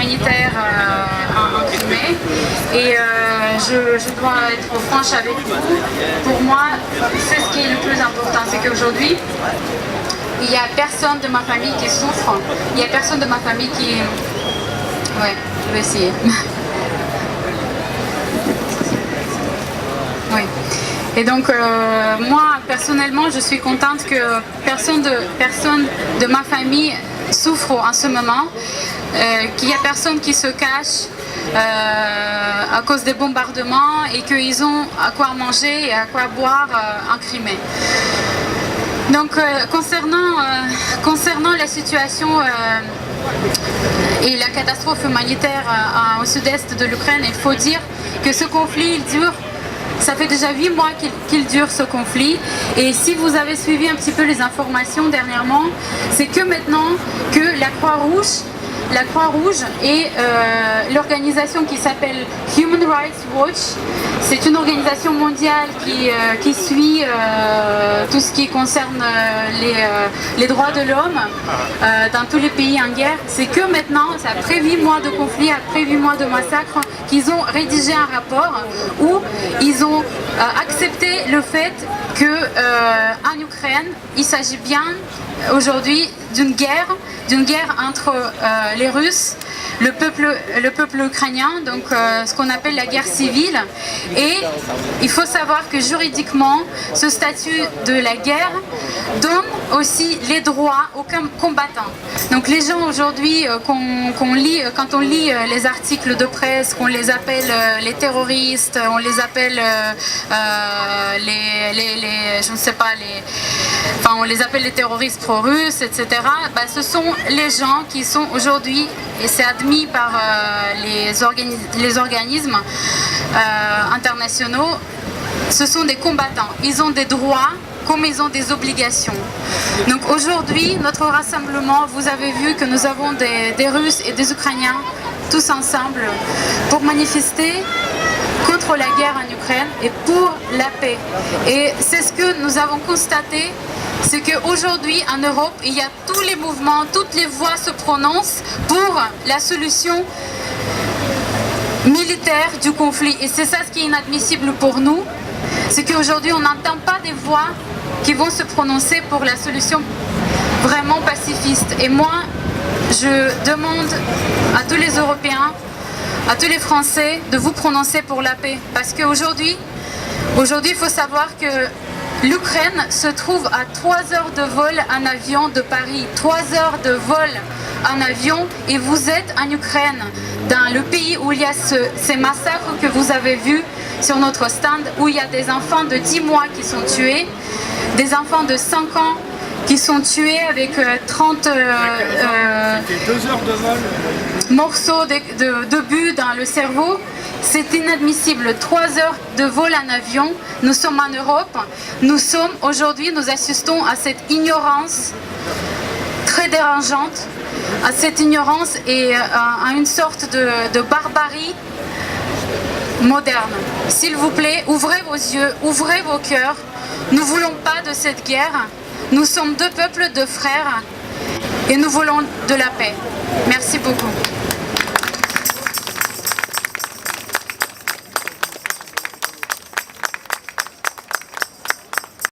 humanitaire en Crimée. Et je dois être franche avec vous. Pour moi, c'est ce qui est le plus important, c'est qu'aujourd'hui, il n'y a personne de ma famille qui souffre. Il n'y a personne de ma famille qui... Ouais, je vais essayer. Oui. Et donc, moi, personnellement, je suis contente que personne de ma famille souffre en ce moment, qu'il n'y a personne qui se cache à cause des bombardements et qu'ils ont à quoi manger et à quoi boire en Crimée. Donc, concernant la situation et la catastrophe humanitaire au sud-est de l'Ukraine, il faut dire que ce conflit, il dure. Ça fait déjà 8 mois qu'il dure ce conflit, et si vous avez suivi un petit peu les informations dernièrement, c'est que maintenant que la Croix-Rouge et l'organisation qui s'appelle Human Rights Watch, c'est une organisation mondiale qui suit tout ce qui concerne les droits de l'homme dans tous les pays en guerre. C'est que maintenant, c'est après 8 mois de conflit, après 8 mois de massacre, qu'ils ont rédigé un rapport où ils ont accepté le fait qu'en Ukraine, il s'agit bien aujourd'hui d'une guerre entre les Russes, le peuple ukrainien, donc ce qu'on appelle la guerre civile. Et il faut savoir que juridiquement, ce statut de la guerre donne aussi les droits aux combattants. Donc les gens aujourd'hui, quand on lit les articles de presse, qu'on les appelle les terroristes, on les appelle je ne sais pas, on les appelle les terroristes pro-russes, etc. Bah, ce sont les gens qui sont aujourd'hui, et c'est admis par les organismes internationaux, ce sont des combattants. Ils ont des droits comme ils ont des obligations. Donc aujourd'hui, notre rassemblement, vous avez vu que nous avons des Russes et des Ukrainiens tous ensemble pour manifester contre la guerre en Ukraine et pour la paix. Et c'est ce que nous avons constaté, c'est qu'aujourd'hui en Europe, il y a tous les mouvements, toutes les voix se prononcent pour la solution militaire du conflit. Et c'est ça ce qui est inadmissible pour nous, c'est qu'aujourd'hui on n'entend pas des voix qui vont se prononcer pour la solution vraiment pacifiste. Et moi, je demande à tous les Européens, à tous les Français de vous prononcer pour la paix. Parce qu'aujourd'hui, il faut savoir que l'Ukraine se trouve à 3 heures de vol en avion de Paris. 3 heures de vol en avion, et vous êtes en Ukraine, dans le pays où il y a ces massacres que vous avez vus sur notre stand, où il y a des enfants de 10 mois qui sont tués, des enfants de 5 ans qui sont tués avec 30 morceaux de but dans le cerveau. C'est inadmissible. 3 heures de vol en avion. Nous sommes en Europe. Aujourd'hui, nous assistons à cette ignorance très dérangeante, à cette ignorance et à une sorte de barbarie moderne. S'il vous plaît, ouvrez vos yeux, ouvrez vos cœurs. Nous ne voulons pas de cette guerre. Nous sommes 2 peuples, 2 frères, et nous voulons de la paix. Merci beaucoup.